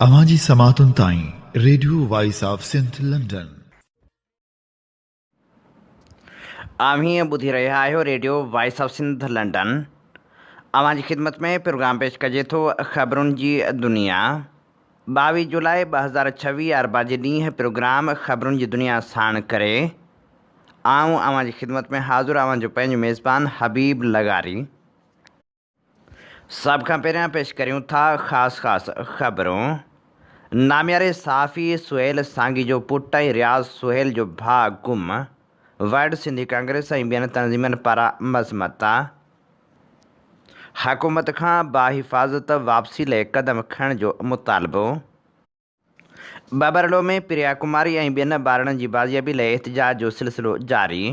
अवांजी समातुन ताईं radio voice of Sindh London. आम्ही ॿुधी रहिया आहियो radio voice of Sindh London. अवांजी ख़िदमत में प्रोग्राम पेश कजे थो ख़बरुनि जी दुनिया। 22 जुलाई 2026 अरबा जे ॾींहुं प्रोग्राम ख़बरुनि जी दुनिया साण करे आऊं अवांजी ख़िदमत में हाज़िर अवांजो पंहिंजो मेज़बान हबीब लगारी। सभ खां पहिरियां पेश करियूं था ख़ासि ख़बरूं। नामियारे सहाफ़ी सुहेल सांगी जो पुटु ऐं रियाज़ सुहेल जो भाउ गुम। वर्ल्ड सिंधी कांग्रेस ऐं ॿियनि तंज़ीमनि पारां मज़मत। हुकूमत खां बाहिफ़ाज़त वापसी लाइ क़दम खणण जो मुतालबो। बबरलो में प्रिया कुमारी ऐं ॿियनि ॿारनि जी बाज़ियाबी लाइ एहतिजाज जो सिलसिलो जारी।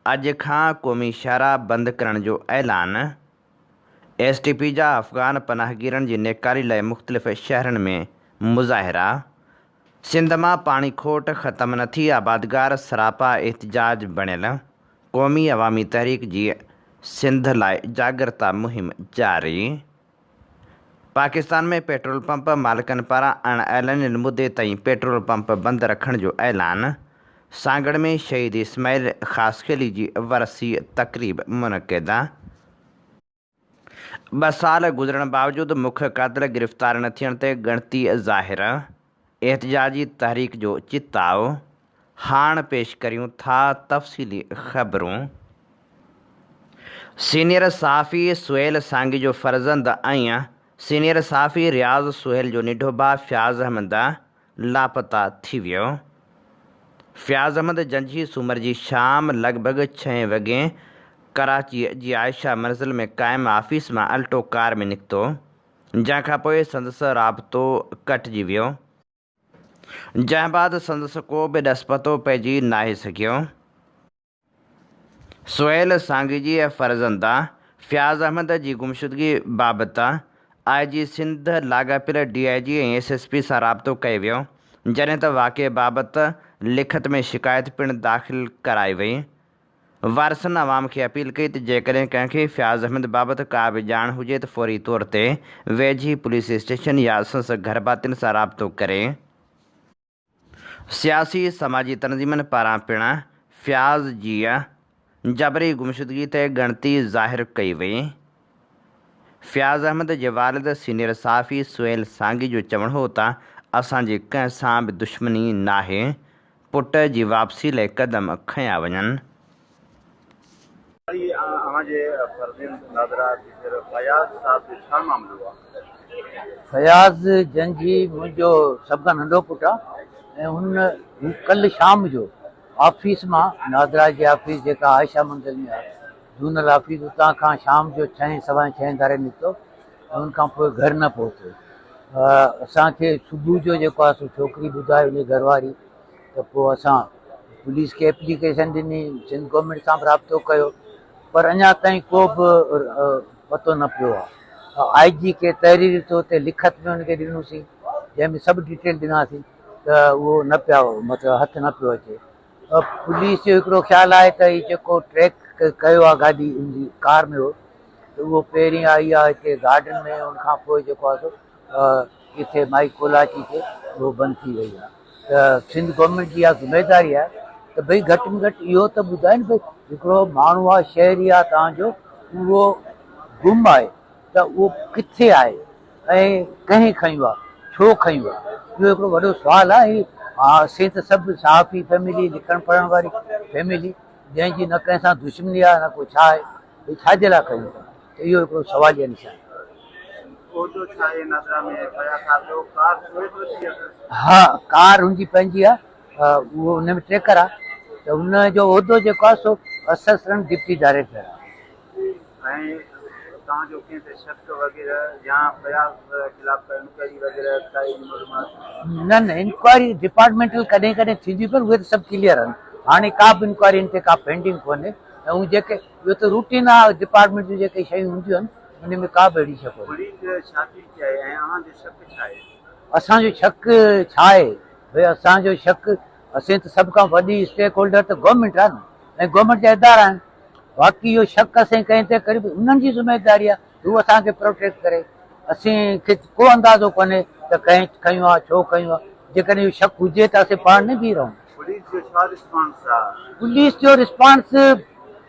अॼु खां क़ौमी शाहरा बंदि करण जो ऐलान। STP जा अफ़गान पनाहगीरनि जी नेकारी लाइ मुख़्तलिफ़ शहरनि में मुज़ाहिरा। सिंध मां पाणी खोट ख़तमु न थी, आबादगार सरापा एहतिजाज बणियल। क़ौमी अवामी तहरीक जी सिंध लाइ जागरता मुहिम जारी। पाकिस्तान में पेट्रोल पंप मालिकनि पारां अणिअलियल मुदे ताईं पेट्रोल पंप बंदि रखण जो ऐलान। सांगड़ में शहीद इस्माइल ख़ासखेली जी वरसी तक़रीब मुनक़िद। 2 साल गुज़रण बावजूदि मुख्य कातिल गिरफ़्तार न थियण ते ॻणती ज़ाहिर। एहतिजाजी तहरीक जो चिताओ। हाणे पेश करियूं था तफ़सीली ख़बरूं। सीनियर सहाफ़ी सुहेल सांगी जो फ़र्ज़ंद ऐं सीनियर सहाफ़ी रियाज़ सुहेल जो निढो भाउ फ़याज़ अहमद लापता थी वियो। फ़याज़ अहमद जंझी सूमर जी शाम लॻभॻि 6 वॻे कराची जी आयशा मंज़िल में क़ाइमु ऑफ़िस मां अल्टो कार में निकितो, जंहिं खां पोइ संदसि राबितो कटिजी वियो, जंहिं बाद संदसि को बि ॾस पतो पइजी नाहे सघियो। सुहेल सांगी जी फ़र्ज़ंद फ़याज़ अहमद जी गुमशुदगी बाबति IG सिंध लाॻापियल DIG ऐं SSP सां राबितो कयो वियो, जॾहिं त वाक़िए बाबति लिखत में शिकायत पिणु दाख़िल कराई वई। वारसनि अवाम खे अपील कई त जेकॾहिं कंहिंखे फ़याज़ अहमद बाबति का बि ॼाण हुजे त फ़ौरी तौर ते वेझी पुलिस स्टेशन या संस घरभातियुनि सां राबितो करे। सियासी समाजी तंज़ीमनि पारां पिणु फ़याज़ जी जबरी गुमशुदगी ते ॻणती ज़ाहिर कई वई। फ़याज़ अहमद जे वालिद सीनियर सहाफ़ी सुहेल सांगी जो चवणु हो त असांजी कंहिं सां बि दुश्मनी नाहे, पुट जी वापसी लाइ क़दम खंया वञनि। फयाज़ जंझी मुंहिंजो सभ खां नंढो पुटु आहे ऐं हू कल्ह शाम जो ऑफ़िस मां नादरा जी ऑफ़िस जेका आयशा मंज़िल में आहे झूनल ऑफ़िस, उतां खां शाम जो 6 सवा 6 धारे निकितो ऐं उनखां पोइ घर न पहुतो। असांखे सुबुह जो जेको आहे सो छोकिरी ॿुधाए उन घरवारी, त पोइ असां पुलिस खे एप्लीकेशन ॾिनी, सिंध गवर्नमेंट सां बि राबितो कयो, पर अञा ताईं को बि पतो न पियो आहे। IG खे तहरीर तौर ते लिखत में हुनखे ॾिनोसीं, जंहिंमें सभु डिटेल ॾिनासीं, त उहो न पिया मतिलबु हथु न पियो अचे। पुलिस जो हिकिड़ो ख़्यालु आहे त हीउ जेको ट्रैक कयो आहे गाॾी उनजी कार में हो, त उहो पहिरीं आई आहे हिते गार्डन में, उनखां पोइ जेको आहे सो किथे माई कोलाची ते उहो बंदि थी वई आहे। त सिंध गवर्नमेंट जी इहा ज़िमेदारी आहे त भई घटि में घटि इहो त ॿुधाइनि भई हिकिड़ो माण्हू आहे, शहरी आहे तव्हांजो, उहो गुम आहे त उहो किथे आहे ऐं कंहिं खंयो आहे, छो खंयो आहे, इहो हिकिड़ो वॾो सुवालु आहे। असीं त सभु सहाफ़ी फैमिली, लिखण पढ़ण वारी फैमिली, जंहिंजी न कंहिं सां दुश्मनी आहे न को छा आहे, भई छाजे लाइ खंयो था, त इहो हिकिड़ो सवालिया निशान। हा, कार हुनजी पंहिंजी आहे, उहो हुन में ट्रेकर आहे, त हुनजो उहिदो जेको आहे सो असिस्टेंट डिप्टी डायरेक्टर आहे। न इंक्वायरी डिपार्टमेंटल कॾहिं कॾहिं थींदियूं, पर उहे त सभु क्लियर आहिनि। हाणे का बि इंक्वायरी ते का पेंडिंग कोन्हे, ऐं उहे जेके इहो त रूटीन आहे डिपार्टमेंट जूं जेके शयूं हूंदियूं आहिनि, उन में का बि अहिड़ी शइ कोन्हे। असांजो शक छा आहे, भई असांजो शक, असीं त सभ खां वॾी स्टेक होल्डर त गवर्नमेंट आहे न, ऐं गवर्नमेंट जा इदारा आहिनि। बाक़ी इहो शक असीं कंहिं ते करी, उन्हनि जी ज़िमेदारी आहे हू असांखे प्रोटेक्ट करे। असीं खे को अंदाज़ो कोन्हे त कंहिं कयूं आहे छो कयूं आहे। जेकॾहिं इहो शक हुजे त असीं पाण न बीह रहूं। पुलिस जो रिस्पॉन्स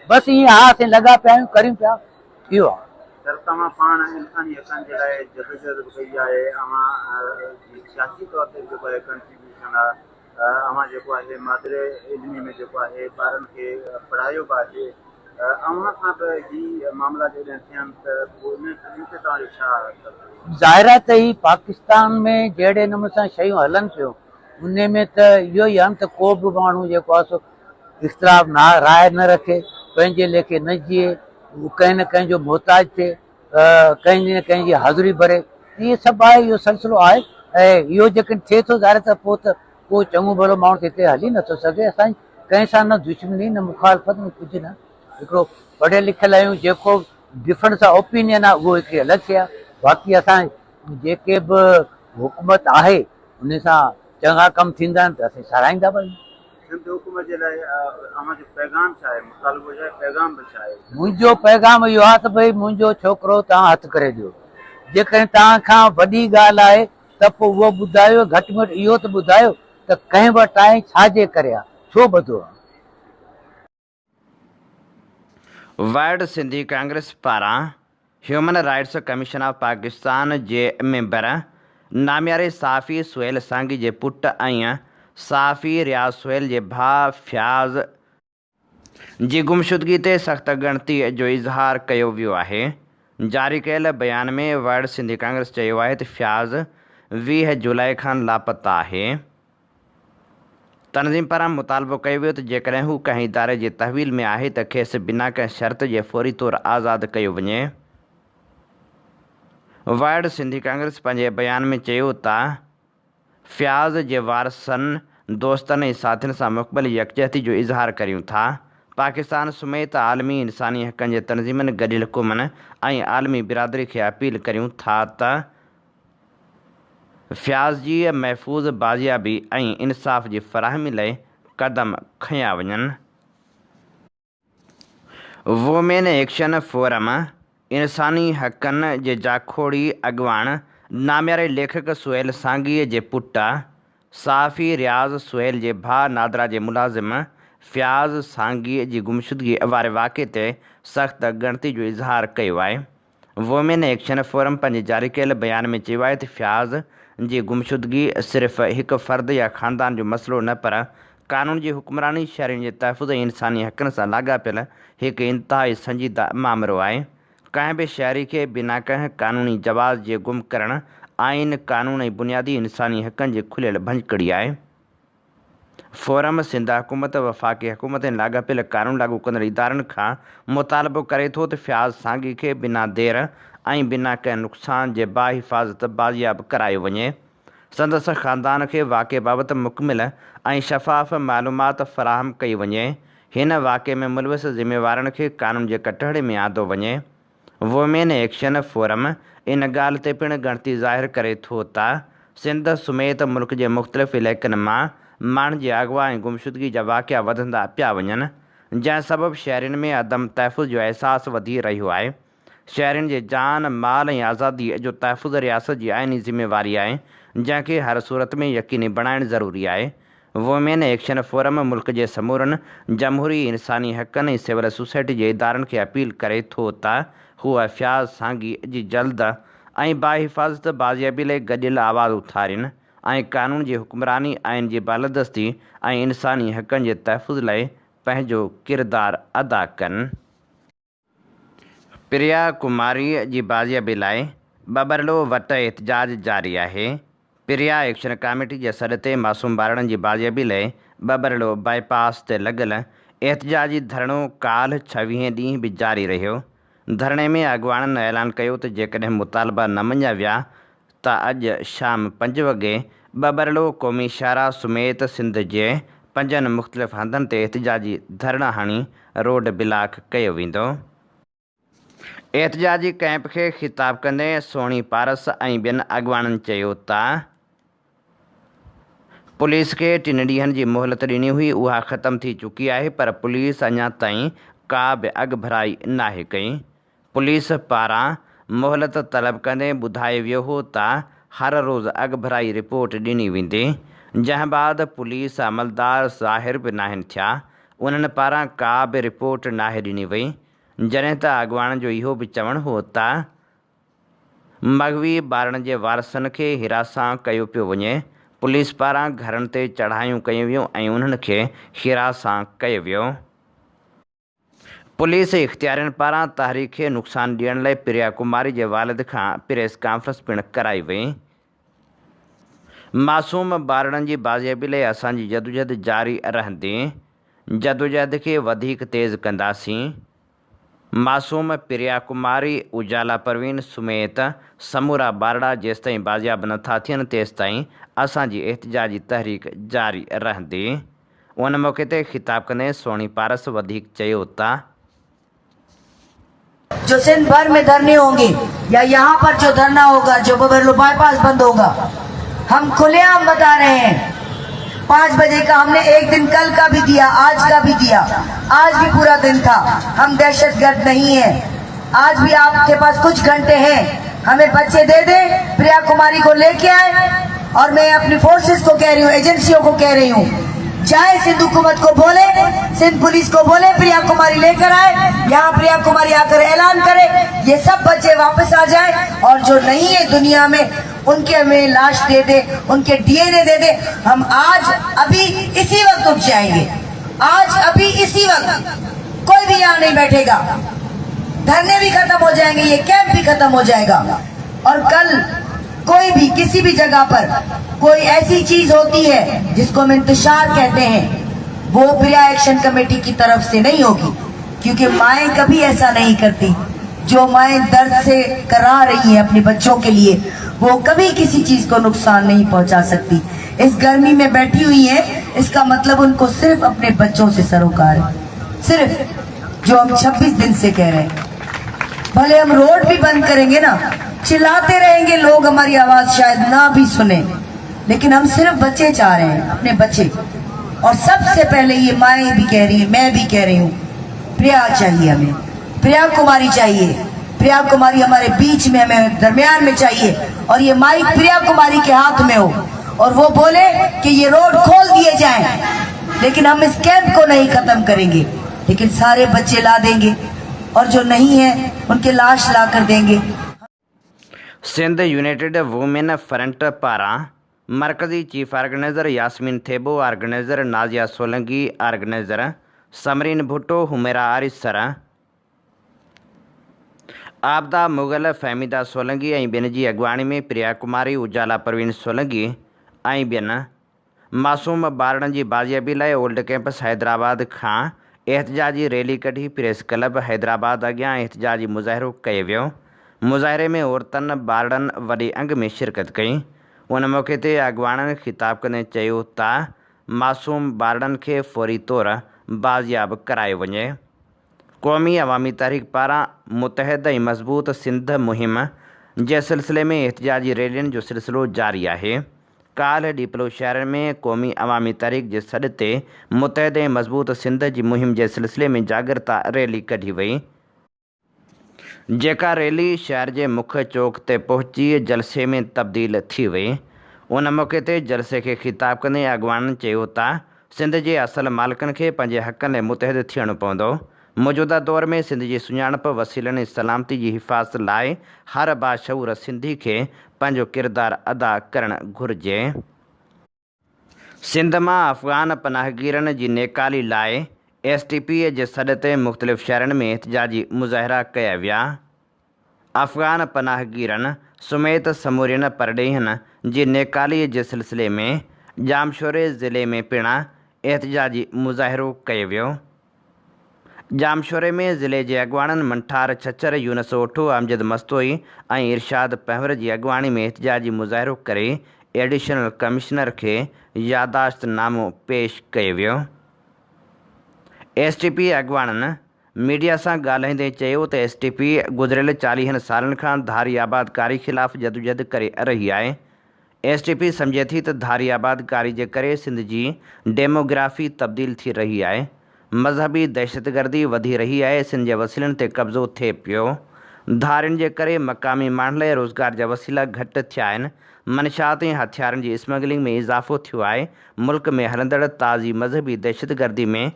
बसि ईअं हा असीं लॻा पिया आहियूं करियूं पिया इहो आहे। सर तव्हां पाण इंसानी हक़नि जे लाइ जदोजहद कई आहे, अव्हां सियासी तौर ते जेको आहे कंट्रीब्यूशन आहे, अव्हां जेको आहे मादरे इल्मी में जेको आहे ॿारनि खे पढ़ायो बि आहे, अव्हां सां बि ही मामला जॾहिं थियनि त पोइ इन ते तव्हांजो छा? ज़ाहिर आहे त ही पाकिस्तान में जहिड़े नमूने सां शयूं हलनि पियूं उन में त इहो ई आहे त को बि माण्हू जेको आहे सो इख़्तिलाफ़ न राय न रखे, पंहिंजे लेखे न जीए, कंहिं न कंहिं जो मोहताज थिए, कंहिं न कंहिं जी हाज़िरी भरे, इहे सभु आहे, इहो सिलसिलो आहे। ऐं इहो जेकॾहिं थिए थो ज़ाहिर त पोइ त को चङो भलो माण्हू त हिते हली नथो सघे। असांजी कंहिं सां न दुश्मनी न मुखालफ़त न कुझु न, हिकिड़ो पढ़ियल लिखियल आहियूं, जेको डिफरेंस ऑफ ओपिनियन आहे उहो हिकिड़ी अलॻि शइ आहे। बाक़ी असां जेके बि हुकूमत आहे उन सां चङा कम थींदा आहिनि त असीं साराईंदा बि आहियूं। सिंध हुकूमत जे लाइ अव्हांजो पैगाम छा आहे? मुतालबो छा आहे? पैगाम बि छा आहे? मुंहिंजो पैगाम इहो आहे त भई मुंहिंजो छोकिरो तव्हां हथु करे ॾियो। जेकॾहिं तव्हां खां वॾी ॻाल्हि आहे त पोइ उहो ॿुधायो, घटि में घटि इहो त ॿुधायो त कंहिं वटि आहे छाजे करे आहे, छो ॿधो आहे। वर्ल्ड सिंधी कांग्रेस पारां human rights commission of Pakistan जे मेंबर नामियारे साफ़ी सुहेल सांगी जे पुट ऐं साफ़ी रियाज़ सुहेल जे भाउ फ्याज़ जी गुमशुदगी ते सख़्त ॻणती जो इज़हार कयो वियो आहे। जारी कयल बयान में वर्ल्ड सिंधी कांग्रेस चयो आहे त फ्याज़ 20 जुलाई खां लापता आहे। तनज़ीम पारां मुतालबो कयो वियो त जेकॾहिं हू कंहिं इदारे जे तहवील में आहे त खेसि बिना कंहिं शर्त जे फौरी तौरु आज़ादु कयो वञे। वर्ल्ड सिंधी कांग्रेस पंहिंजे बयान में चयो त फ्याज़ जे वारसनि, दोस्तनि ऐं साथियुनि सां मुक़बिल यकजहती जो इज़हार करियूं था। पाकिस्तान समेत आलमी इंसानी हक़नि जे तनज़ीमनि, गॾियल क़ौमनि ऐं आलमी बिरादरी खे अपील करियूं था त फ्याज़ जी महफ़ूज़ बाज़ियाबी ऐं इंसाफ़ जी फ़राहमी लाइ क़दम खंया वञनि। वुमेन एक्शन फोरम इंसानी हक़नि जे जाखोड़ी अॻुवाण नामियारे लेखक सुहेल सांगीअ जे पुटु साफ़ी रियाज़ सुहेल जे भाउ नादरा जे मुलाज़िम फ्याज़ सांगीअ जी गुमशुदगी वारे वाक़े ते सख़्त ॻणती जो इज़हार कयो आहे। वुमेन एक्शन फोरम पंहिंजे जारी कयल बयान में चयो आहे त फ्याज़ जी गुमशुदगी सिर्फ़ु हिकु फ़र्द या ख़ानदान जो मसइलो न पर क़ानून जी हुक्मरानी, शहरियुनि जे तहफ़ुज़ ऐं इंसानी हक़नि सां लाॻापियल हिकु इंतिहाई संजीदा मामिलो आहे। कंहिं बि शहरी खे बिना कंहिं क़ानूनी जवाज़ जे गुम करणु आइन, क़ानून ऐं बुनियादी इंसानी हक़नि जी खुलियल भंजकड़ी आहे। फोरम सिंध हुकूमत, वफ़ाक़ी हुकूमत ऐं लाॻापियल क़ानून लागू कंदड़ इदारनि खां मुतालबो करे थो त फ्याज़ सांगी खे बिना देर ऐं बिना कंहिं नुक़सान जे बाहिफ़ाज़त बाज़ियाब करायो वञे। संदसि ख़ानदान खे वाक़े बाबति मुकमिल ऐं शफ़ाफ़ मालूमात फ़राहम कई वञे। हिन वाक़े में मुलविस ज़िम्मेवारनि खे क़ानून जे कटहरे में आंदो वञे। वुमेन एक्शन फोरम इन ॻाल्हि ते पिणु ॻणती ज़ाहिर करे थो त सिंध समेत मुल्क जे मुख़्तलिफ़ इलाइक़नि मां माण्हुनि जी अगवा ऐं गुमशुदगी जा वाक़िआ वधंदा पिया वञनि, जंहिं सबबि शहरियुनि में अदम तहफ़ुज़ जो अहसासु वधी रहियो आहे। शहरियुनि जे जान, माल ऐं आज़ादीअ जो तहफ़ुज़ रियासत जी आइनी ज़िम्मेवारी आहे, जंहिंखे हर सूरत में यकीनी बणाइणु ज़रूरी आहे। वुमेन एक्शन फोरम मुल्क जे समूरनि जमहूरी, इंसानी हक़नि ऐं सिविल सोसाइटी जे इदारनि खे अपील करे थो त हूअ फ्याज़ सांगी जी जल्द ऐं बाहिफ़ाज़त बाज़ियाबी लाइ गॾियल आवाज़ उथारियुनि ऐं क़ानून जी हुक्मरानी, आइन जी बालदस्ती ऐं इंसानी हक़नि जे तहफ़ुज़ लाइ पंहिंजो किरदारु अदा कनि। प्रिया कुमारी जी बाज़ियाबी लाइ बबरलो वटि एहतजाज जारी आहे। प्रिया एक्शन कमेटी जे सॾ ते मासूम ॿारनि जी बाज़ियाबी लाइ बबरलो बाईपास ते लॻल एहतजाजी धरणो काल्ह 26 ॾींहं बि जारी रहियो। धरणे में अॻुवाणनि ऐलान कयो त जेकॾहिं मुतालबा न मञिया विया त अॼु शाम 5 वॻे बबरलो क़ौमी शाहरा समेत सिंध जे 5 मुख़्तलिफ़ हंधनि ते एहतजाजी धरणा हणी रोड ब्लॉक कयो वेंदो। एहतजाजी कैंप खे ख़िताब कंदे सोणी पारस ऐं ॿियनि अॻुवाणनि चयो त पुलिस खे 3 ॾींहंनि जी मोहलत ॾिनी हुई, उहा ख़तमु थी चुकी आहे, पर पुलिस अञा ताईं का बि अॻु भराई नाहे कई। पुलिस पारां मोहलत तलब कंदे ॿुधायो वियो हो त हर रोज़ अॻु भराई रिपोर्ट ॾिनी वेंदी, जंहिं बाद पुलिस अमलदार ज़ाहिर बि नाहिनि थिया। उन्हनि पारां का बि रिपोर्ट नाहे ॾिनी वई, जॾहिं त अॻवान जो इहो बि चवणु हो त मग़वी ॿारनि जे वारसनि खे हिरासां कयो पियो वञे। पुलिस पारां घरनि ते चढ़ायूं कयूं वियूं ऐं उन्हनि खे हिरासां कयो वियो। पुलिस इख़्तियारनि पारां तहरीक खे नुक़सानु ॾियण लाइ प्रिया कुमारी जे वालिद खां प्रेस कॉन्फ्रेंस पिणु कराई वई। मासूम ॿारनि जी बाज़ियाबी लाइ असांजी जदोजहद जारी रहंदी, जदोजहद खे वधीक तेज़ कंदासीं। मासूम प्रिया कुमारी, उजाला परवीन समेत समूरा ॿारड़ा जेसिताईं बाज़ियाब नथा थियनि तेसिताईं असांजी एहतिजाजी तहरीक जारी रहंदी। उन मौक़े ते ख़िताब कंदे सोणी पारस वधीक चयो त जो सिंध भर में धरने होंगे या यहाँ पर जो धरना होगा, जो बबरलो बाईपास बंद होगा, हम खुलेआम बता रहे हैं। 5 बजे का हमने एक दिन कल का भी दिया, आज का भी दिया, आज भी पूरा दिन था। हम दहशतगर्द नहीं है। आज भी आपके पास कुछ घंटे हैं, हमें बच्चे दे दे, प्रिया कुमारी को लेके आए। और मैं अपनी फोर्सेस को कह रही हूँ, एजेंसियों को कह रही हूँ, जाए सिंध हुकूमत को बोले, सिंध पुलिस को बोले प्रिया कुमारी लेकर आए, यहाँ प्रिया कुमारी आकर ऐलान करे, ये सब बच्चे वापस आ जाए। और जो नहीं है दुनिया में उनके हमें लाश दे दे, उनके डीएनए दे दे। हम आज अभी इसी वक्त उठ जाएंगे, आज अभी इसी वक्त कोई भी यहाँ नहीं बैठेगा। धरने भी खत्म हो जाएंगे, ये कैंप भी खत्म हो जाएगा। और कल कोई भी किसी भी जगह पर कोई ऐसी चीज होती है जिसको हम इंतशार कहते हैं, वो प्रिया एक्शन कमेटी की तरफ से नहीं होगी, क्योंकि माएँ कभी ऐसा नहीं करती। जो माएँ दर्द से करा रही हैं अपने बच्चों के लिए, वो कभी किसी चीज को नुकसान नहीं पहुंचा सकती। इस गर्मी में बैठी हुई है, इसका मतलब उनको सिर्फ अपने बच्चों से सरोकार है, सिर्फ जो हम 26 दिन से कह रहे हैं। भले हम रोड भी बंद करेंगे ना, चिल्लाते रहेंगे लोग, हमारी आवाज शायद ना भी सुने, लेकिन हम सिर्फ बच्चे चाह रहे हैं, अपने बच्चे। और सबसे पहले ये माएँ भी कह रही है, मैं भी कह रही हूँ, प्रिया चाहिए, हमें प्रिया कुमारी चाहिए। प्रिया कुमारी हमारे बीच में, हमें दरमियान में चाहिए। और ये माइक प्रिया कुमारी के हाथ में हो और वो बोले कि ये रोड खोल दिए जाएं, लेकिन हम इस कैंप को नहीं खत्म करेंगे, लेकिन सारे बच्चे ला देंगे और जो नहीं है उनके लाश ला कर देंगे। सिंध यूनाइटेड वुमेन फ्रंट पारां मरकज़ी chief organiser Yasmeen Thebo, organiser Nazia Solangi, organiser Samreen Bhutto, Humera Arisar, Abida Mughal, Fahmida Solangi ऐं ॿियनि जी अॻुवाणी में प्रिया कुमारी, उजाला परवीन सोलंकी ऐं ॿियनि मासूम ॿारनि जी बाज़ियाबी लाइ ओल्ड कैंपस हैदराबाद खां एहतिजाजी रैली कढी प्रेस क्लब हैदराबाद अॻियां एहतिजाजी मुज़ाहिरो कयो वियो। मुज़ाहिरे में औरतनि ॿारनि वॾे अंग में शिरकत कई। उन मौक़े ते अॻुवाणनि ख़िताब कंदे चयो त मासूम ॿारनि खे फ़ौरी तौरु बाज़ियाब करायो वञे। क़ौमी अवामी तहरीक पारां मुतहद ऐं मज़बूत सिंध मुहिम जे सिलसिले में एहतिजाजी रैलियुनि जो सिलसिलो जारी आहे। काल्ह डिपलो शहर में क़ौमी अवामी तहरीक जे सॾ ते मुतहद ऐं मज़बूत सिंध जी मुहिम जे सिलसिले में जागरता रैली कढी वई, जेका रैली शहर जे मुख्य चौक ते पहुची जलसे में तब्दील थी वई। उन मौक़े ते जलसे खे ख़िताब कंदे अॻुवाननि चयो त सिंध जे असल मालिकनि खे पंहिंजे हक़नि लाइ मुतहद थियणो पवंदो। मौजूदा दौर में सिंध जी सुञाणप, वसीलनि ऐं सलामती जी हिफ़ाज़त लाइ हर बाशऊर सिंधी खे पंहिंजो किरदारु अदा करणु घुरिजे। सिंध मां अफ़गान पनाहगीरनि जी नेकाली लाइ STP जे सॾ ते मुख़्तलिफ़ शहरनि में एहतिजाजी मुज़ाहिरा कया विया। अफ़गान पनाहगीरनि समेत समूरियुनि परॾेहियुनि जी नेकालीअ जे सिलसिले में जामशोरे ज़िले में पिणु एहतिजाजी मुज़ाहिरो कयो वियो। जामशोरे में ज़िले जे अॻुवाणनि मंठार छछर, यूनस ओठो, अमजद मस्तोई ऐं इरशाद पहवर जी अॻुवाणी में एहतिजाजी मुज़ाहिरो करे एडिशनल कमिश्नर खे यादाश्तनामो पेश कयो वियो। STP अॻुवाणनि मीडिया सां ॻाल्हाईंदे चयो त STP गुज़िरियल 40 सालनि खां धारी आबादकारी ख़िलाफ़ जदोजहद करे रही आहे। STP सम्झे थी त धारी आबादकारी जे करे सिंध जी डेमोग्राफ़ी तब्दील थी रही आहे। मज़हबी दहशतगर्दी वधी रही आहे। सिंध जे वसीलनि ते कब्ज़ो थिए पियो। धारियुनि जे करे मक़ामी माण्हुनि लाइ रोज़गार जा वसीला घटि थिया आहिनि। मनशात ऐं हथियारनि जी स्मगलिंग में इज़ाफ़ो थियो आहे। मुल्क में हलंदड़ ताज़ी मज़हबी दहशतगर्दी में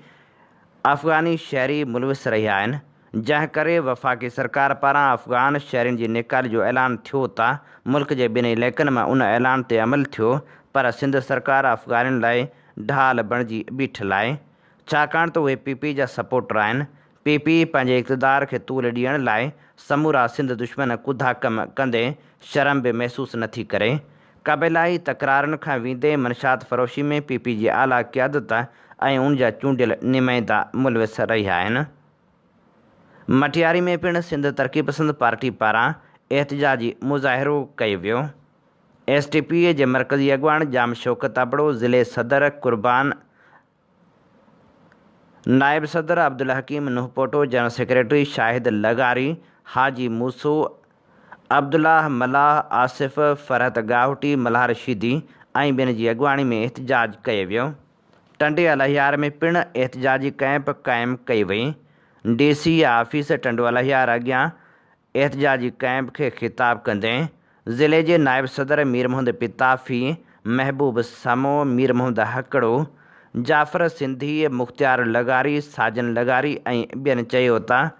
अफ़गानी शहरी मुलविस रहिया आहिनि, जंहिं करे वफ़ाक़ी सरकार पारां अफ़गान शहरियुनि जी निकाली जो ऐलान थियो था। मुल्क जे ॿिनि इलाइक़नि मां उन ऐलान ते अमल थियो, पर सिंध सरकार अफ़गाननि लाइ ढाल बणिजी बीठल आहे, छाकाणि त उहे PP जा सपोर्टर आहिनि। PP पंहिंजे इक़्तिदार खे तूल ॾियण लाइ समूरा सिंध दुश्मन कुधा कम कंदे शर्म बि महसूस नथी करे। क़बीलाई तकरारनि खां वींदे मनशात फ़रोशी में PP जी आला क़यादत ऐं उन जा चूंडियल नुमाइंदा मुलविस रहिया आहिनि। मटियारी में पिणु सिंध तरक़ी पसंद पार्टी पारां एहतिजाजी मुज़ाहिरो कयो वियो। STP जे मरकज़ी अॻवान जाम शौकत अबड़ो, ज़िले सदर कुर्बान, नायब सदर अब्दुल हकीम नुहपोटो, जनरल सेक्रेटरी शाहिद लगारी, हाजी मूसो, अब्दुल्लाह मलाह, आसिफ़ फ़रहत गाहटी, मल्हा रशीदी ऐं ॿियनि जी अॻवानी में एहतिजाज कयो वियो। टंडे अलहियार में पिणु एहतिजाजी कैंप क़ाइमु कई वई। DC आफ़ीस टंडो अलहियार अॻियां एहतिजाजी कैंप खे ख़िताब कंदे ज़िले जे नायब सदर मीर मोहम्मद पिताफ़ी, महबूब समो, मीर मोहम्मद हकड़ो, जाफ़र सिंधी, मुख़्तियार लगारी, साजन लगारी ऐं ॿियनि चयो त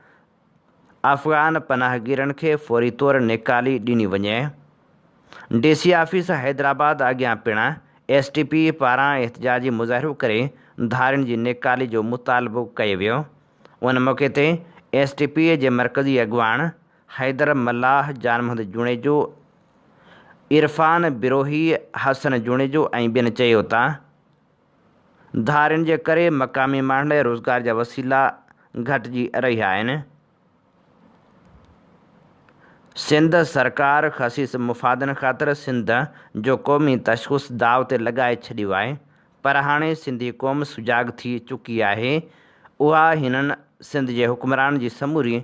अफ़गान पनाहगीरनि खे फ़ौरी तौरु निकाली ॾिनी वञे। DC आफ़ीस हैदराबाद अॻियां पिणु STP पारां एहतिजाजी मुज़ाहिरो करे धारियुनि जी निकाली जो मुतालबो कयो वियो। उन मौक़े ते STP जे मरकज़ी अॻवान हैदर मल्लाह, जान मोहम्मद जुणेजो, इरफ़ान बिरोही, हसन जुणेजो ऐं ॿियनि चयो त धारियुनि जे करे मक़ामी माण्हुनि लाइ रोज़गार जा वसीला घटिजी रहिया आहिनि। सिंध सरकार ख़सीस मुफ़ादनि ख़ातिर सिंध जो क़ौमी तशख़ुस दाव ते लॻाए छॾियो आहे, पर हाणे सिंधी क़ौम सुजाॻ थी चुकी आहे। उहा हिननि सिंध जे हुक्मरान जी समूरी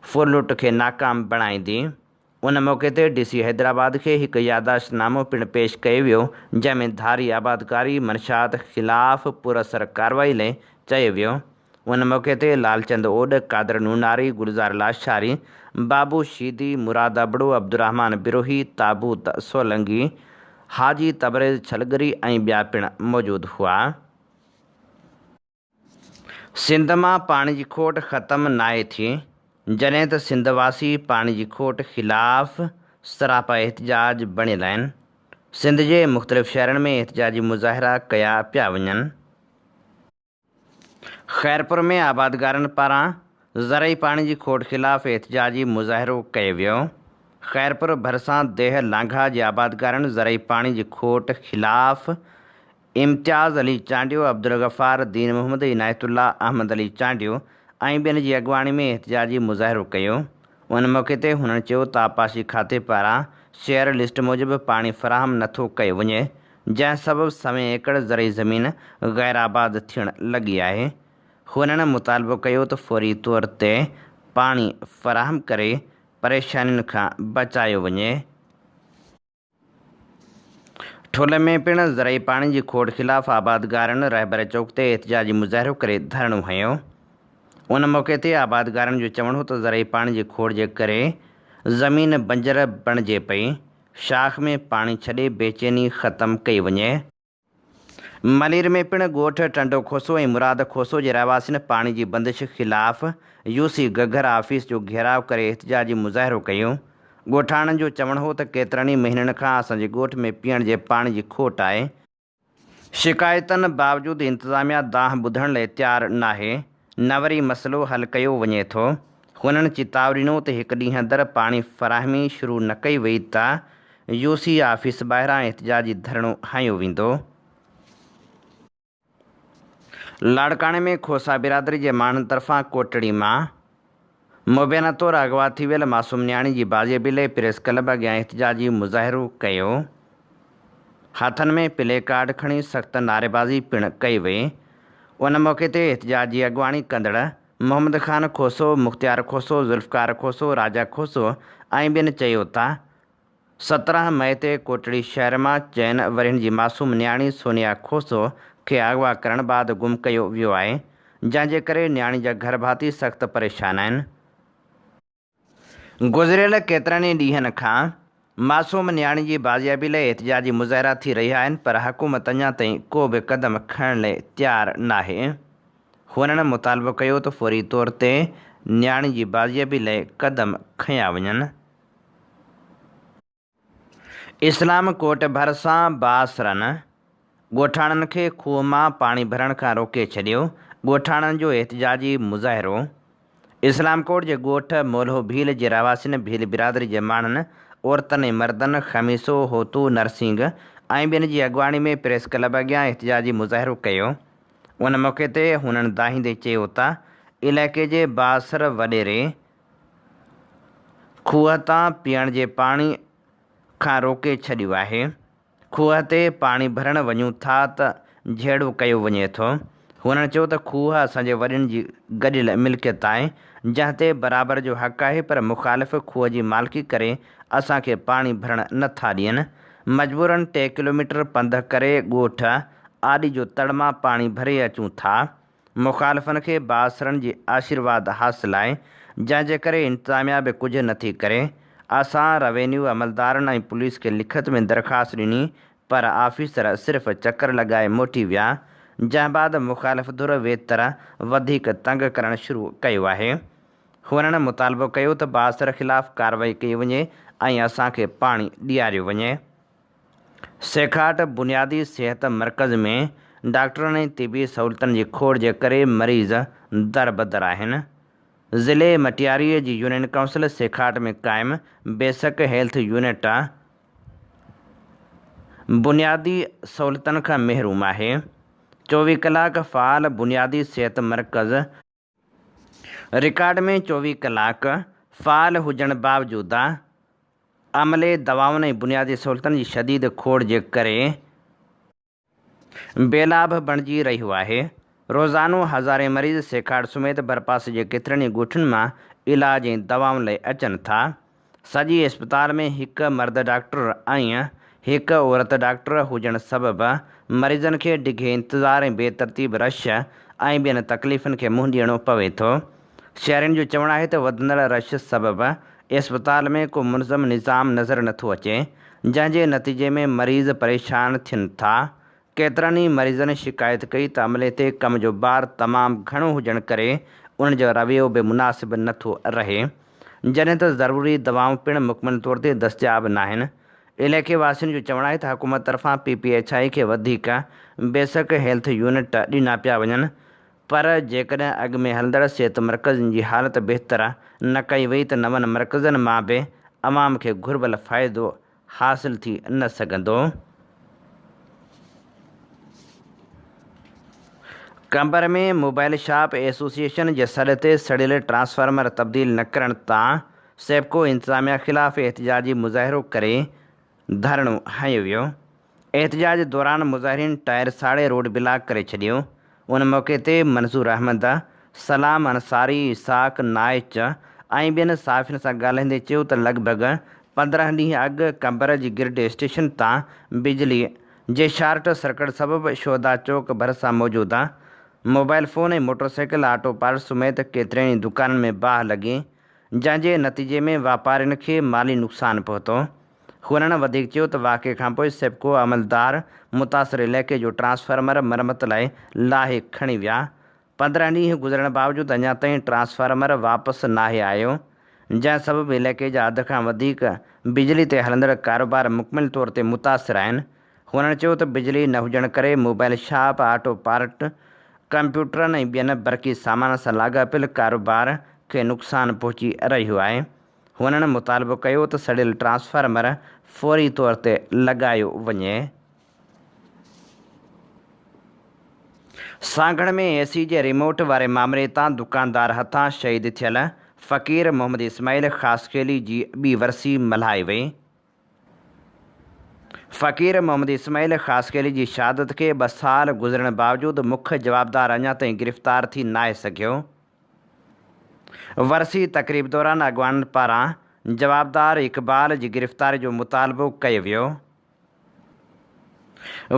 फुरलुट खे नाकाम बणाईंदी। उन मौक़े ते DC हैदराबाद खे हिकु यादाश्तनामो पिणु पेश कयो वियो, जंहिं में धारी आबादकारी मनशात ख़िलाफ़ पुरअसर कार्रवाई लाइ चयो वियो। उन मौक़े ते लालचंद ओड, कादर नूनारी, गुलज़ार लाशारी, बाबू शीदी, मुराद अबड़ो, अब्दुर्रहमान बिरोही, ताबूत सोलंगी, हाजी तबरेज़ छलगरी ऐं ॿिया पिणु मौजूदु हुआ। सिंध मां पाणी जी खोट ख़तमु नाहे थी, जॾहिं त सिंधवासी पाणी जी खोट ख़िलाफ़ सरापा एहतिजाज बणियल आहिनि। सिंध जे मुख़्तलिफ़ शहरनि में एहतिजाजी मुज़ाहिरा कया पिया वञनि। ख़ैरपुर में आबादगारनि पारां ज़रई पाणी जी खोट ख़िलाफ़ एहतिजाजी मुज़ाहिरो कयो वियो। ख़ैरपुर भरिसां देह लांघा जे आबादगारनि ज़रई पाणी जी खोट ख़िलाफ़ इम्तियाज़ अली चांडियो, अब्दुल गफ़ार, दीन मोहम्मद, इनायतुल्लाह अहमद अली चांडियो ऐं ॿियनि जी अॻवानी में एहतिजाजी मुज़ाहिरो कयो। उन मौक़े ते हुननि चयो त आपाशी खाते पारां शेयर लिस्ट मूजिबि पाणी फ़राहम नथो कयो वञे, जंहिं सबबि सवें एकड़ ज़रई ज़मीन ग़ैर आबाद थियणु लॻी आहे। हुननि मुतालबो कयो त फ़ौरी तौर ते पाणी फ़राहम करे परेशानियुनि खां बचायो वञे। ठुल में पिणु ज़रई पाणी जी खोट ख़िलाफ़ आबादगारनि रहबर चौक ते एहतिजाजी मुज़ाहिरो करे धरणो हंयो। उन मौक़े ते आबादगारनि जो चवणु हो त ज़रई पाणी जी खोट जे करे ज़मीन बंजर बणिजे पई, शाख में पाणी छॾे बेचैनी ख़तमु कई वञे। मलीर में पिणु ॻोठ टंडो खोसो ऐं मुराद खोसो जे रहवासियुनि पाणी जी बंदिश ख़िलाफ़ UC घग्घर आफ़ीस जो घेराव करे एहतिजाजी मुज़ाहिरो कयो। ॻोठाणनि जो चवणु हो त केतिरनि ई महीननि खां असांजे ॻोठ में पीअण जे पाणी जी खोट आहे। शिकायतनि बावजूदि इंतिज़ामिया दांह ॿुधण लाइ तयारु नाहे, न वरी मसइलो हल कयो वञे थो। हुननि चिताव ॾिनो त हिकु ॾींहुं अंदरि पाणी फ़राहमी शुरू न कई वई त UC आफ़ीस ॿाहिरां एहतिजाजी धरणो हंयो वेंदो। लाड़काणे में खोसा बिरादरी जे माण्हुनि तरफ़ां कोटड़ी मां मुबैना तौरु अगवा थी वियल मासूम नियाणी जी बाज़ेबी लाइ प्रेस क्लब अॻियां एहतिजाजी मुज़ाहिरो कयो। हथनि में प्ले कार्ड खणी सख़्तु नारेबाज़ी पिणु कई वई। उन मौक़े ते एहतिजाजी अॻवानी कंदड़ मोहम्मद ख़ान खोसो, मुख़्तियार खोसो, ज़ुल्फ़कार खोसो, राजा खोसो ऐं ॿियनि चयो त 17 मई ते कोटड़ी शहर मां चइनि वरनि जी मासूम नियाणी सोनिया खोसो खे अगवा करण बैदि गुम कयो वियो आहे, जंहिं जे करे नियाणी जा घर भाती सख़्तु परेशान आहिनि। गुज़िरियल केतिरनि ई ॾींहंनि खां मासूम नियाणी जी बाज़ियाबी लाइ एहतिजाजी मुज़ाहिरा थी रहिया आहिनि, पर हुकूमत अञा ताईं को बि क़दम खणण लाइ तयारु नाहे। हुननि मुतालबो कयो त फौरी तौर ते नियाणी जी बाज़ियाबी लाइ क़दम खंया वञनि। इस्लाम कोट भरिसां बासरनि ॻोठाणनि खे खूह मां पाणी भरण खां रोके छॾियो। ॻोठाणनि जो एहतिजाजी मुज़ाहिरो। इस्लाम कोट जे ॻोठ मोल्हो भील जे रहवासियुनि भील बिरादरी जे माण्हुनि, औरतुनि ऐं मर्दनि ख़मीसो, होतू, नरसिंग ऐं ॿियनि जी अॻुवाणी में प्रेस क्लब अॻियां एहतिजाजी मुज़ाहिरो कयो। उन मौक़े ते हुननि दाहींदे चयो त इलाइक़े जे बासर वॾेरे खूह तां पीअण जे पाणी खां रोके छॾियो आहे। खूह ते पाणी भरण वञूं था त जहिड़ो कयो वञे थो। हुननि चयो त खूह असांजे वॾनि जी गॾियल मिल्कियत आहे, जंहिं ते बराबरि जो हक़ आहे, पर मुख़ालिफ़ खूह जी मालिकी करे असांखे पाणी भरण नथा ॾियनि। मजबूरन 3 किलोमीटर पंधु करे ॻोठ आॾी जो तड़ मां पाणी भरे अचूं था। मुख़ालिफ़नि खे बासरनि जी आशीर्वाद हासिलु आहे, जंहिंजे करे इंतिज़ामिया बि कुझु नथी करे। असां रेवेन्यू अमलदारनि ऐं पुलिस खे लिखत में दरख़्वास्त ॾिनी, पर आफ़ीसर सिर्फ़ु चकर लॻाए मोटी विया। जंहिं बाद मुख़ालिफ़ धुर वेतर वधीक तंग करणु शुरू कयो आहे। हुननि मुतालबो कयो त बासर ख़िलाफ़ कार्रवाई कई वञे ऐं असांखे पाणी ॾियारियो वञे। सेखाट बुनियादी सिहत मर्कज़ में डॉक्टरनि ऐं तिबी सहूलियतुनि जी खोड़ जे करे मरीज़ दरबदर आहिनि। ज़िले मटियारीअ जी यूनियन काउंसिल सेखाट में क़ाइमु बेसिक हेल्थ यूनिट बुनियादी सहूलियतुनि खां महरूम आहे। 24 कलाक फ़ाल बुनियादी सिहत मर्कज़ रिकॉर्ड में 24 कलाक फ़ाल हुजण बावजूदि अमले दवाउनि ऐं बुनियादी सहूलियतुनि जी शदीद खोड़ जे करे बेलाभ बणिजी रहियो आहे। रोज़ानो हज़ारे मरीज़ सेखाट समेत भरपास जे केतिरनि ई ॻोठनि मां इलाज ऐं दवाउनि लाइ अचनि था। सॼी इस्पताल में हिकु मर्द डॉक्टर ऐं हिकु औरत डॉक्टर हुजण सबबि मरीज़नि खे डिघे इंतज़ार ऐं बेतरतीब रश ऐं ॿियनि तकलीफ़ुनि खे मुंहुं ॾियणो पवे थो। शहरियुनि जो चवणु आहे त वधंदड़ रश सबबि इस्पताल में को मुनज़म निज़ाम नज़र नथो अचे, जंहिंजे नतीजे में मरीज़ परेशान थियनि था। केतिरनि ई मरीज़नि शिकायत कई त अमले ते कम जो भार तमामु घणो हुजण करे उन जो रवैयो बि मुनासिबु नथो रहे, जॾहिं त ज़रूरी दवाऊं पिणु मुकमल तौर ते दस्तियाब नाहिनि। इलाइक़े वासियुनि जो चवणु आहे त हुकूमत तरफ़ां PPHI खे वधीक बेसिक हेल्थ यूनिट ॾिना पिया वञनि, पर जेकॾहिं अॻु में हलंदड़ सिहत मर्कज़नि जी हालत बहितर न कई वई त नवनि मर्कज़नि मां बि अवाम खे घुर्बल फ़ाइदो हासिलु थी न सघंदो। कंबर में मोबाइल शॉप एसोसिएशन जे सॾ ते सड़ियल ट्रांसफार्मर तब्दील न करण तां सेबको इंतिज़ामिया ख़िलाफ़ एहतिजाजी मुज़ाहिरो करे धरणो हंयो वियो। एहतिजाज दौरान मुज़ाहिरीन टायर साड़े रोड ब्लॉक करे छॾियो। उन मौक़े ते मंसूर अहमद, सलाम अंसारी, इसाक नाइच ऐं ॿियनि साफ़ियुनि सां ॻाल्हाईंदे चयो त लॻभॻि 15 ॾींहं अॻु कंबर जी गिरड स्टेशन तां बिजली जे शार्ट सर्किट सबबि शोधा चौक भरिसां मौजूदु मोबाइल फ़ोन ऐं मोटरसाइकिल ऑटो पार्ट्स समेत केतिरनि ई दुकाननि में बाहि लॻी, जंहिंजे नतीजे में वापारियुनि खे माली नुक़सानु पहुतो। हुननि वधीक चयो त वाक़े खां पोइ सेबको अमलदार मुतासिर इलाइक़े जो ट्रांसफार्मर मरमत लाइ लाहे खणी विया। 15 ॾींहं गुज़रण बावजूदि अञा ताईं ट्रांसफार्मर वापसि नाहे आयो, जंहिं सबबि इलाइक़े जा अध खां वधीक बिजली ते हलंदड़ कारोबार मुकमिल तौर ते मुतासिर आहिनि। हुननि चयो त बिजली न हुजण करे मोबाइल शॉप, ऑटो पार्ट, कंप्यूटरनि ऐं ॿियनि बरक़ी सामान सां लाॻापियल कारोबार खे नुक़सानु पहुची रहियो आहे। हुननि मुतालबो कयो त सड़ियल ट्रांसफार्मर फौरी तौर ते लॻायो वञे। सांगड़ में AC जे रिमोट वारे मामले तां दुकानदार हथां शहीद थियल फ़क़ीर मोहम्मद इस्माइल ख़ासखेली जी ॿी वरसी मल्हाई वई। फ़क़ीर मोहम्मद इस्माइल ख़ासखेली जी शहादत खे 2 साल गुज़रण बावजूदि मुख्य जवाबदार अञा ताईं गिरफ़्तार थी नाहे सघियो। वरसी तक़रीब दौरान अॻवाननि पारां जवाबदार इक़बाल जी गिरफ़्तारी जो मुतालबो कयो वियो।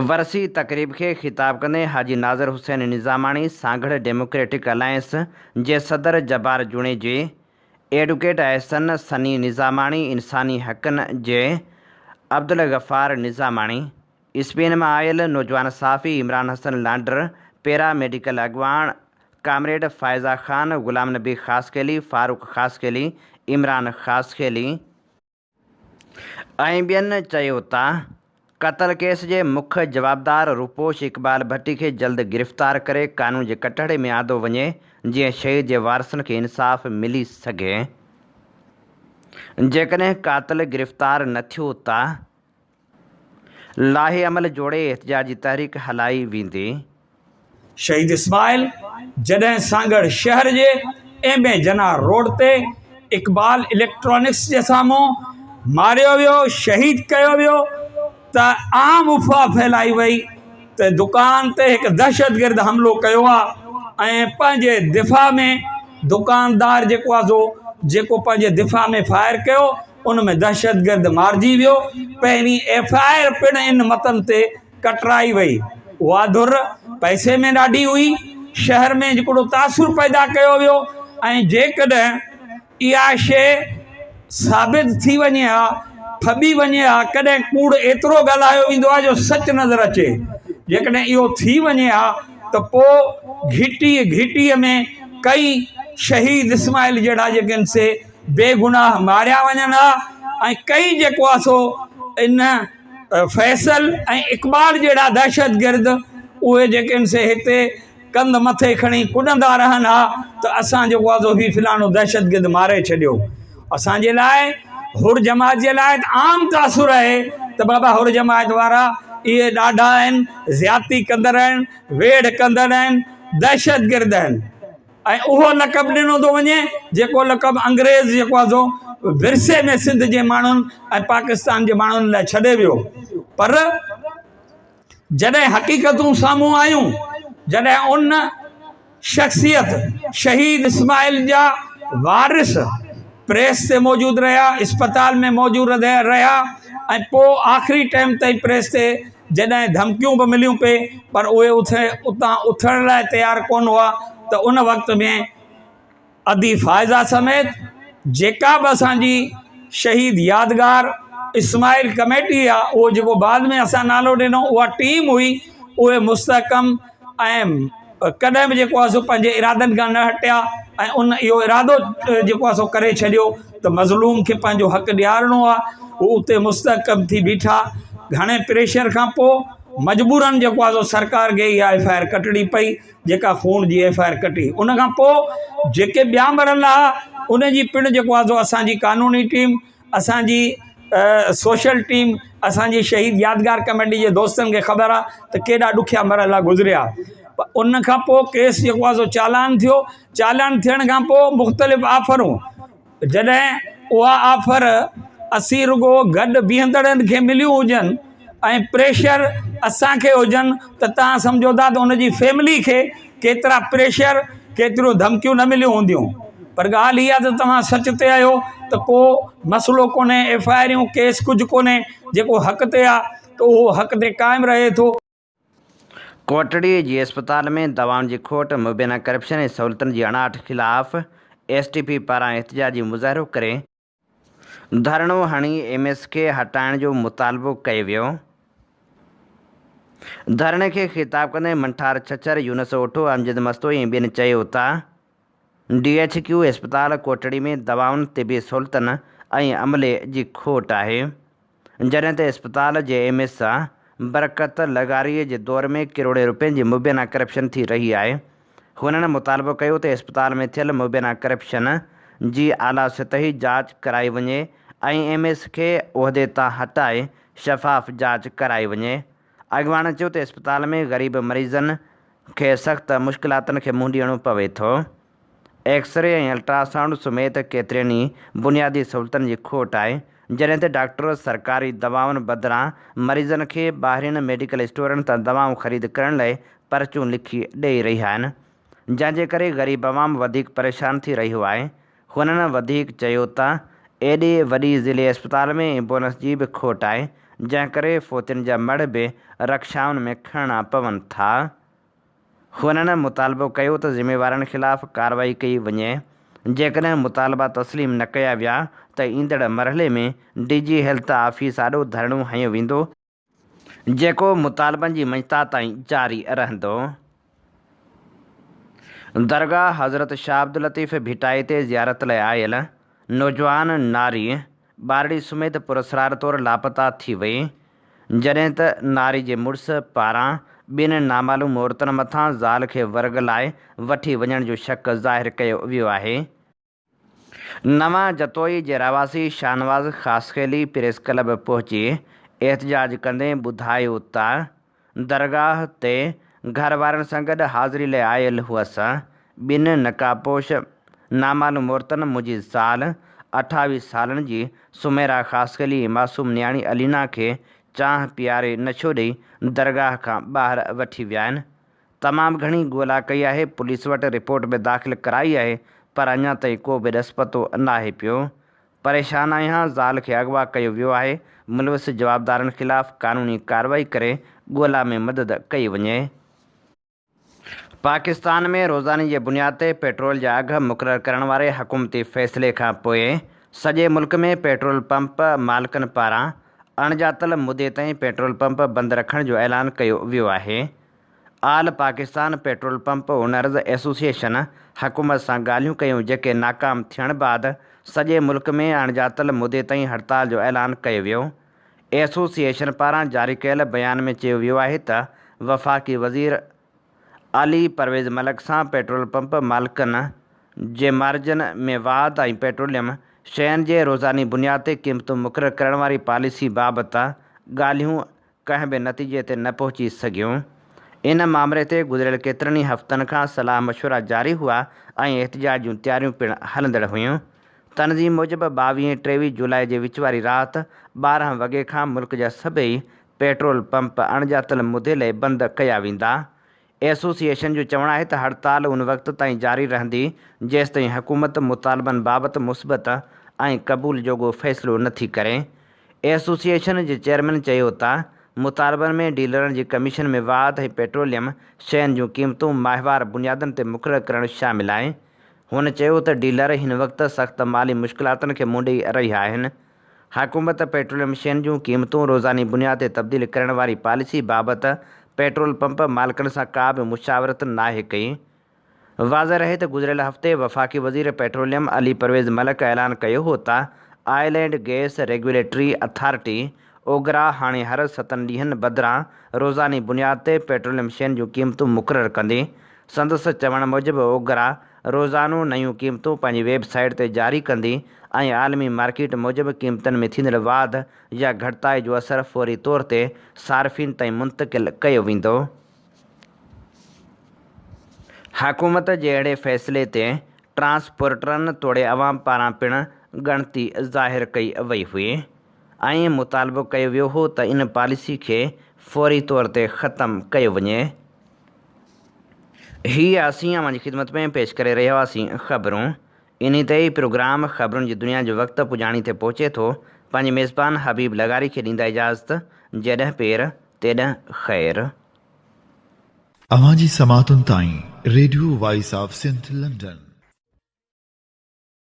वरसी तक़रीब खे ख़िताब कंदे हाजी नाज़र हुसैन निज़ामाणी सांगड़ डेमोक्रेटिक अलायंस जे सदर जबार जूणे जे एडवोकेट अहसन सनी निज़ामाणी, इंसानी हक़नि जे अब्दुल गफ़ार निज़ामाणी, स्पेन में आयल नौजवान साफ़ी इमरान हसन लांडर, पैरा मेडिकल अगवान कामरेड फ़ायज़ा ख़ान, ग़ुलाम नबी ख़ासखेली, फ़ारूक ख़ासखेली, इमरान ख़ासखेली ऐं ॿियनि चयो त क़तल केस जे मुख्य जवाबदार रूपोश इक़बाल भट्टी खे जल्द गिरफ़्तार करे क़ानून जे कटहरे में आंदो वञे जीअं शहीद जे वारसनि खे इंसाफ़ मिली सघे। जेकॾहिं क़ातिल गिरफ़्तार न थियो त लाहे अमल जोड़े एहतिजाज जी तहरीक हलाई वेंदी। शहीद इस्माइल जॾहिं सांगड़ शहर जे एम.ए. जना रोड ते इक़बाल इलेक्ट्रॉनिक्स जे साम्हूं मारियो वियो, शहीद कयो वियो त आम अफ़वाह फैलाई वई त दुकान ते हिकु दहशतगर्द हमिलो कयो आहे ऐं पंहिंजे दिफ़ा में दुकानदार जेको पंहिंजे दिफ़ा में फायर कयो उन में दहशतगर्द मारिजी वियो। पहिरीं FIR पिणु इन मतनि ते कटराई वई। उहा धुर पैसे में ॾाढी हुई, शहर में हिकिड़ो तासुर पैदा कयो वियो ऐं जेकॾहिं इहा शइ साबित थी वञे हा, फॿी वञे हा, कॾहिं कूड़ एतिरो ॻाल्हायो वेंदो आहे जो सच नज़र अचे। जेकॾहिं इहो थी वञे हा त पोइ घिटीअ में कई शहीद इस्माइल जहिड़ा जेके आहिनि से बेगुनाह मारिया वञनि हा ऐं कई जेको आहे सो इन फैसल ऐं इक़बाल जहिड़ा दहशतगर्द उहे जेके आहिनि से हिते कंध मथे खणी कुॾंदा रहनि हा त असां जेको आहे सो हीउ फ़लाणो दहशतगर्द मारे छॾियो। असांजे लाइ हुर जमात जे लाइ आम तासुर आहे त बाबा हुर जमात वारा इहे ॾाढा आहिनि, ज़्यादती कंदड़ आहिनि, वेड़ कंदड़ आहिनि, दहशतगर्द आहिनि ऐं उहो लक़ब ॾिनो थो वञे जेको लक़ब अंग्रेज़ जेको आहे सो विरसे में सिंध जे माण्हुनि ऐं पाकिस्तान जे माण्हुनि लाइ छॾे वियो। पर जॾहिं हक़ीक़तूं साम्हूं आयूं, जॾहिं उन शख़्सियत शहीद इस्माइल जा वारिस प्रेस ते मौजूदु रहिया, इस्पताल में मौजूदु रहिया ऐं पोइ आख़िरी टाइम ताईं प्रेस ते जॾहिं धमकियूं बि मिलियूं पे पर उहे उतां उथण लाइ तयारु कोन हुआ त उन वक़्त में अदी फ़ाइज़ा समेत जेका बि असांजी शहीद यादगार इस्माइल कमेटी आहे, उहो जेको बाद में असां नालो ॾिनो, उहा टीम हुई, उहे मुस्तहकम ऐं कॾहिं बि जेको आहे सो पंहिंजे इरादनि खां न हटिया ऐं उन इहो इरादो जेको आहे सो करे छॾियो त मज़लूम खे पंहिंजो हक़ु ॾियारणो आहे। उहो उते मुस्तहकम थी बीठा। घणे प्रेशर खां पोइ मजबूरन जेको आहे सो सरकार खे इहा FIR कटणी पई, जेका खून जी FIR कटी। उन खां पोइ जेके ॿिया मरल हुआ उन जी पिणु जेको आहे सो असांजी कानूनी टीम, असांजी सोशल टीम, असांजी शहीद यादगार कमेटी जे दोस्तनि खे ख़बर आहे त केॾा ॾुखिया मरला गुज़रिया। उन खां पोइ केस जेको आहे सो चालान थियो। चालान थियण खां पोइ मुख़्तलिफ़ आफ़रूं, जॾहिं उहा आफ़र असीं रुगो गॾु बीहंदड़नि खे मिलियूं हुजनि ऐं प्रेशर असांखे हुजनि त तव्हां सम्झो था त उनजी फैमिली खे केतिरा प्रेशर, केतिरियूं धमकियूं न मिलियूं हूंदियूं। पर ॻाल्हि इहा त तव्हां सच ते आहियो त को मसइलो कोन्हे, FIR केस कुझु कोन्हे, जेको हक़ ते आहे त उहो हक़ ते क़ाइमु रहे थो। कोटड़ी जी अस्पताल में दवाउनि जी खोट, मुबैना करप्शन ऐं सहूलियतुनि जी अणाट ख़िलाफ़ STP पारां एहतिजाजी मुज़ाहिरो करे धरणो हणी MS खे हटाइण जो मुतालबो कयो वियो। धरणे खे ख़िताब कंदे मंठार छछर, यूनस ओठो, अमजद मस्तोई ऐं ॿियनि चयो त DHQ अस्पताल कोटड़ी में दवाउनि, तिबी सहूलियतुनि ऐं अमले जी खोट आहे, जॾहिं त अस्पताल जे MS सां बरक़त लगारीअ जे दौर में किरोड़े रुपयनि जी मुबैना करप्शन थी रही आहे। हुननि मुतालबो कयो त अस्पताल में थियल मुबैना करप्शन जी आला सतही जांच कराई वञे ऐं MS खे उहिदे तां हटाए शफ़ाफ़ जांच कराई वञे। अॻवान चयो त अस्पताल में ग़रीब मरीज़नि खे सख़्तु मुश्किलातुनि खे मुंहुं ॾियणो पवे थो। एक्सरे ऐं अल्ट्रासाउंड समेत केतिरनि ई बुनियादी सहूलियतुनि जी खोट आहे, जॾहिं त डॉक्टर सरकारी दवाउनि बदिरां मरीज़नि खे ॿाहिरिनि मेडिकल स्टोरनि तां दवाऊं ख़रीद करण लाइ पर्चियूं लिखी ॾेई रहिया आहिनि, जंहिंजे करे ग़रीब आवाम वधीक परेशान थी रहियो आहे। हुननि वधीक चयो त एॾे वॾी ज़िले अस्पताल में एम्बुलेंस जी बि खोट आहे, जंहिं करे फ़ौतियुनि जा मड़ बि रक्षाउनि में खणणा पवनि था। हुननि मुतालबो कयो त ज़िम्मेवारनि ख़िलाफ़ कार्रवाई कई वञे। जेकॾहिं मुतालबा तस्लीम न कया विया त ईंदड़ मरहले में DG हेल्थ ऑफिस आॾो धरणो हंयो वेंदो जेको मुतालबनि जी मंजता ताईं जारी रहंदो। दरगाह हज़रत शाह अब्दुल लतीफ़ भिटाई ते ज़ियारत लाइ आयल नौजवान नारी ॿारड़ी सुमेत पुरस्कार तौरु लापता थी वई, जॾहिं त नारी जे मुड़ुस पारां ॿिनि नामालूम औरतुनि मथां ज़ाल खे वर्ग लाइ वठी वञण जो शक ज़ाहिर कयो वियो आहे। नवां जतोई जे रवासी शाहनवाज़ ख़ासखेली प्रेस क्लब पहुची एहतजाज कंदे ॿुधायो त दरगाह ते घर वारनि सां गॾु हाज़िरी लाइ आयल हुअसि। ॿिनि नकाबपोश नामालूम औरतुनि मुंहिंजी ज़ाल 28 सालनि जी सुमेरा ख़ासखेली मासूम न्याणी अलीना खे चांहि पीआरे नशो ॾेई दरगाह खां ॿाहिरि वठी विया आहिनि। तमामु घणी ॻोल्हा कई आहे, पुलिस वटि रिपोर्ट बि दाख़िल कराई आहे, पर अञा ताईं को बि ॾस पतो नाहे पियो। परेशान आहियां, ज़ाल खे अगवा कयो वियो आहे, मुलविस जवाबदारनि ख़िलाफ़ क़ानूनी कार्रवाई करे ॻोल्हा में मदद कई वञे। पाकिस्तान में रोज़ानी जे बुनियाद ते पेट्रोल जा अघ मुक़ररु करण वारे हुकूमती फ़ैसिले खां पोइ सॼे मुल्क में पेट्रोल पंप मालिकनि पारां अणॼातल मुदे ताईं पेट्रोल पंप बंदि रखण जो ऐलान कयो वियो आहे। All Pakistan petrol pump owners association हुकूमत सां ॻाल्हियूं कयूं, जेके नाकाम थियण बैदि सॼे मुल्क में अणॼातल मुदे ताईं हड़ताल जो ऐलान कयो वियो। एसोसिएशन पारां जारी कयल बयान में चयो वियो आहे त वफ़ाक़ी वज़ीर अली परवेज़ मलिक सां पेट्रोल पंप मालिकनि जे मार्जन में वाध ऐं पेट्रोलियम शयुनि जे रोज़ानी बुनियाद ते क़ीमतूं मुक़ररु करण वारी पॉलिसी बाबति ॻाल्हियूं कंहिं बि नतीजे ते न पहुची सघियूं। इन मामले ते गुज़िरियल केतिरनि ई हफ़्तनि खां सलाह मशवरा जारी हुआ ऐं एहतजाज जूं तयारियूं पिणु हलंदड़ हुयूं। तनज़ीम मूजिबि 22-23 जुलाई जे विच वारी राति 12 वॻे खां मुल्क जा सभई पेट्रोल पंप अणॼातल मुदे लाइ बंदि कया वेंदा। एसोसिएशन जो चवणु आहे त हड़ताल उन वक़्त ताईं जारी रहंदी जेसिताईं हुकूमत मुतालबनि बाबति मुस्बत ऐं क़बूल जोॻो फ़ैसिलो नथी करे। एसोसिएशन जे चेयरमैन चयो त मुतालबनि में डीलरनि जी कमीशन में वाध ऐं पेट्रोलियम शयुनि जूं क़ीमतूं माहिवार बुनियादनि ते मुक़ररु करणु शामिल आहे। हुन चयो त डीलर हिन वक़्तु सख़्तु माली मुश्किलातुनि खे मुंडी रहिया आहिनि। हुकूमत पेट्रोलियम शयुनि जूं क़ीमतूं रोज़ानी बुनियाद ते तब्दील करण वारी पॉलिसी बाबति पेट्रोल पंप मालिकनि सां का बि मुशावरत नाहे कई। वाज़ह रहे त गुज़िरियल हफ़्ते वफ़ाक़ी वज़ीर पेट्रोलियम अली परवेज़ मलिक ऐलान कयो हो त oil and gas regulatory authority OGRA हाणे हर 7 ॾींहंनि बदिरां रोज़ानी बुनियाद ते पेट्रोलियम शयुनि जूं क़ीमतूं मुक़ररु कंदी। संदसि चवण मूजिबि ओगरा रोज़ानो नयूं क़ीमतूं पंहिंजी वेबसाइट ते जारी कंदी ऐं आलमी मार्केट मूजिबि क़ीमतनि में थींदड़ वाध या घटिताई जो असरु फ़ौरी तौर ते सार्फ़िन ताईं मुंतक़िल कयो वेंदो। हुकूमत जे अहिड़े फ़ैसिले ते ट्रांसपोर्टरनि तोड़े अवाम पारां पिणु ॻणती ज़ाहिर कई वई हुई ऐं मुतालबो कयो वियो हो त इन पॉलिसी खे फ़ौरी तौर ते ख़तमु कयो वञे। हीअ असीं अवां जी ख़िदमत में पेश करे रहिया हुआसीं ख़बरूं। इन ते ई प्रोग्राम ख़बरुनि जी दुनिया जो वक़्तु पुॼाणी ते पहुचे थो। पंहिंजे मेज़बान हबीब लगारी खे ॾींदा इजाज़त। जॾहिं पेर तेॾहिं ख़ैर। अवां जी समातुनि ताईं radio voice of Sindh London.